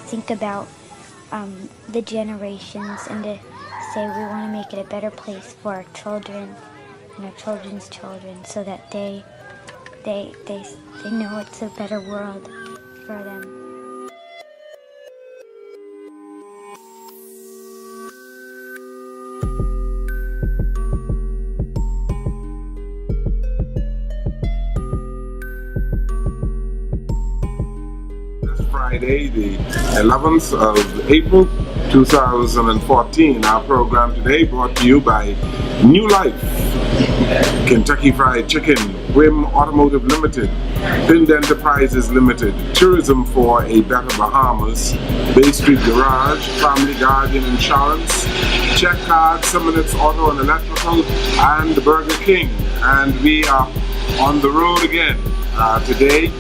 think about the generations and to say we want to make it a better place for our children and our children's children, so that they know it's a better world for them. Friday, the 11th of April 2014. Our program today brought to you by Newlife, Kentucky Fried Chicken, Whim Automotive Limited, Pind Enterprises Limited, Tourism for a Better Bahamas, Bay Street Garage, Family Guardian Insurance, Check Card, Simonet's Auto and Electrical, and Burger King. And we are on the road again today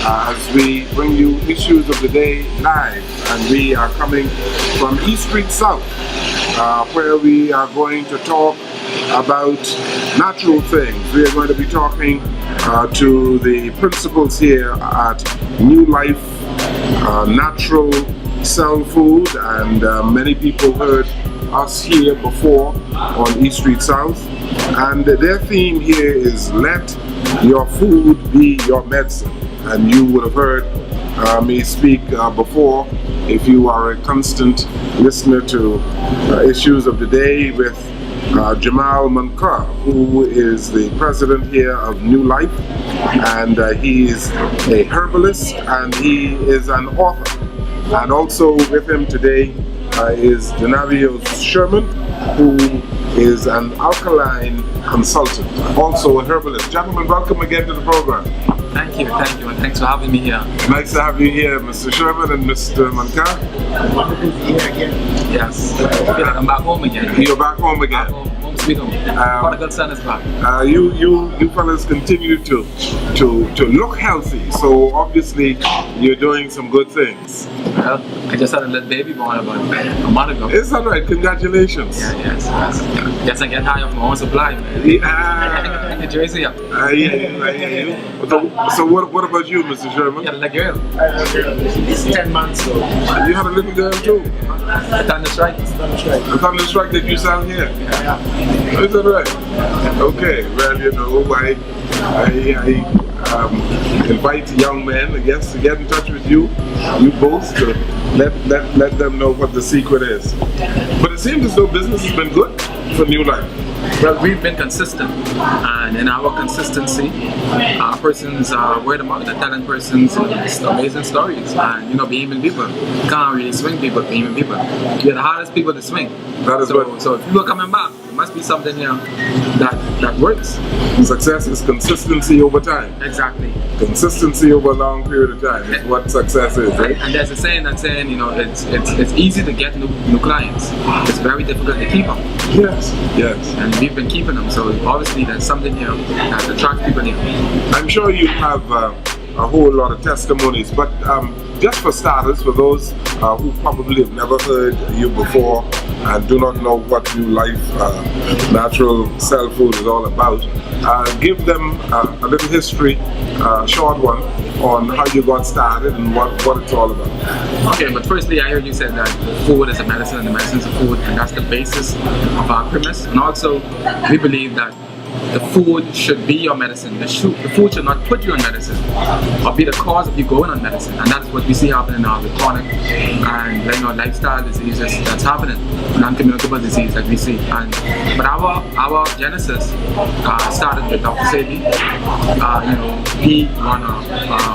as we bring you issues of the day live, and we are coming from East Street South, where we are going to talk about natural things. We are going to be talking to the principals here at Newlife Natural Sell Food, and many people heard us here before on East Street South, and their theme here is let your food be your medicine. And you would have heard me speak before, if you are a constant listener to issues of the day, with Jamal Moncur, who is the president here of Newlife, and he is a herbalist and he is an author. And also with him today is Sherman, who is an alkaline consultant, also a herbalist. Gentlemen, welcome again to the program. Thank you, and thanks for having me here. Nice to have you here, Mr. Sherman and Mr. Moncur. Yes, I'm back home again. You're back home again. Home sweet home. Prodigal son is back. You fellas continue to look healthy, so obviously you're doing some good things. Well, I just had a little baby born about a month ago. It's alright, congratulations. Yes. Guess I get high off my own supply, man. Yeah. In Jersey. I hear you. So what about you, Mr. Sherman? You had a little girl. I had a girl. It's 10 months old. You had a little girl too? The Thunderstrike. The Thunderstrike that you sell here? Yeah. Is that right? Okay, well, you know, I invite young men, I guess, to get in touch with you both, to let them know what the secret is. But it seems as though business has been good for Newlife. Well, we've been consistent, and in our consistency, our persons are word of mouth, the talent persons, amazing stories, and being people. You can't really swing people, being people. You're the hardest people to swing. That is so if people are coming back, there must be something here that works. Success is consistency over time. Exactly. Consistency over a long period of time is what success is, right? And there's a saying that's saying, it's easy to get new clients. It's very difficult to keep them. Yes. And we've been keeping them, so obviously there's something here that attracts people here. I'm sure you have a whole lot of testimonies, but just for starters, for those who probably have never heard you before and do not know what Newlife Natural Sell Food is all about, give them a little history, a short one, on how you got started and what it's all about. Okay, but firstly I heard you said that food is a medicine and the medicine is a food, and that's the basis of our premise. And also we believe that the food should be your medicine. The food should not put you on medicine or be the cause of you going on medicine. And that's what we see happening now with chronic and lifestyle diseases that's happening, non-communicable disease that we see. But our genesis started with Dr. Sagini. He won a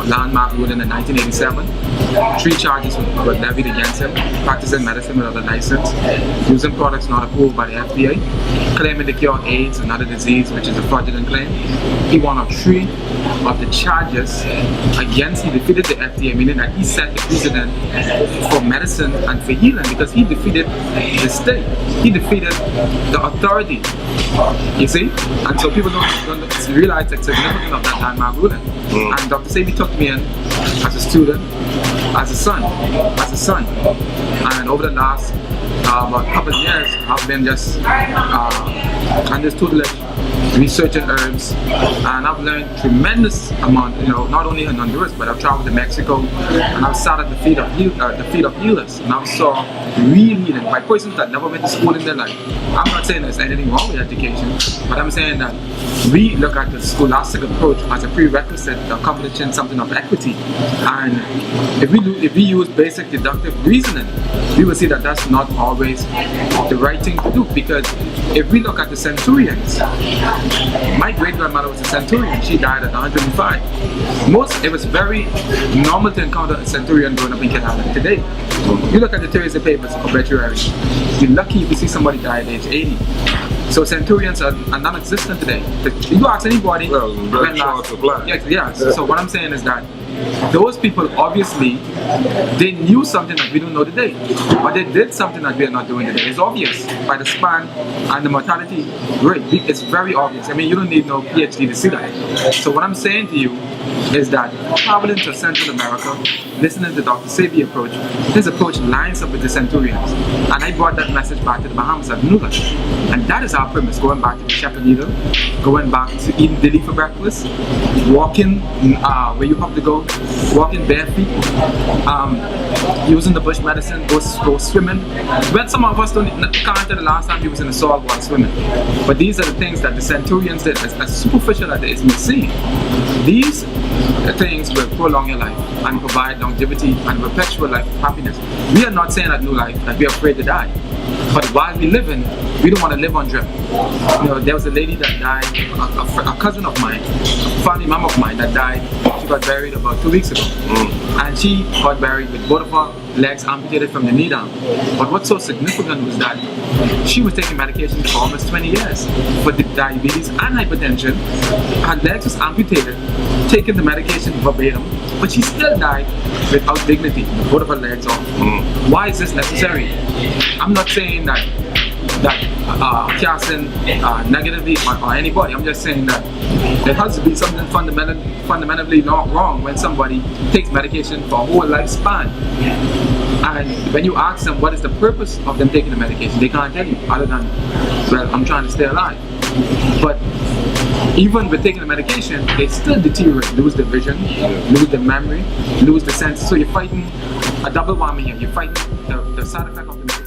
landmark ruling in 1987. 3 charges were levied against him: practicing medicine without a license, using products not approved by the FDA, claiming to cure AIDS, another disease which is a fraudulent claim. He won on 3 of the charges against. He defeated the FDA, meaning that he set the precedent for medicine and for healing, because he defeated the state. He defeated the authority. You see? And so people don't realize the significance of that landmark ruling. And Dr. Sagini took me in as a student, as a son. And over the last about a couple of years, I've been just under his tutelage, researching herbs, and I've learned tremendous amount. Not only in Honduras, but I've traveled to Mexico, and I've sat at the feet of healers, and I've saw real healing by persons that never went to school in their life. I'm not saying there's anything wrong with education, but I'm saying that we look at the scholastic approach as a prerequisite to accomplishing something of equity. And if we use basic deductive reasoning, we will see that that's not always the right thing to do. Because if we look at the centurions, my great-grandmother was a centurion. She died at 105. It was very normal to encounter a centurion growing up in Canada. Today, you look at the Thursday papers, obituary, you're lucky if you see somebody die at age 80. So centurions are non-existent today. If you ask anybody, very short supply. Yeah. So what I'm saying is that those people obviously, they knew something that we don't know today, but they did something that we are not doing today. It's obvious by the span and the mortality rate. It's very obvious. I mean, you don't need no PhD to see that. So what I'm saying to you is that traveling to Central America, listening to Dr. Sebi approach, his approach lines up with the centurions, and I brought that message back to the Bahamas at Newlife. And that is our premise, going back to the shepherd needle, going back to eating daily for breakfast, walking where you have to go, walking bare feet, using the bush medicine, go swimming. When some of us can't tell the last time you was in the salt water swimming. But these are the things that the centurions did, as superficial as it may seem. These things will prolong your life and provide longevity and perpetual life of happiness. We are not saying at Newlife that we are afraid to die. But while we live we don't want to live on drip. There was a lady that died, a cousin of mine, a family member of mine that died. She got buried about 2 weeks ago. And she got buried with both of her legs amputated from the knee down. But what's so significant was that she was taking medication for almost 20 years for the diabetes and hypertension. Her legs was amputated, taking the medication verbatim, but she still died without dignity, both of her legs off. Why is this necessary? I'm not saying that casting negatively on anybody. I'm just saying that there has to be something fundamentally wrong when somebody takes medication for a whole lifespan. And when you ask them what is the purpose of them taking the medication, they can't tell you other than, well, I'm trying to stay alive. But even with taking the medication, they still deteriorate, lose the vision, lose the memory, lose the sense. So you're fighting a double whammy here. You're fighting the side effect of the medication.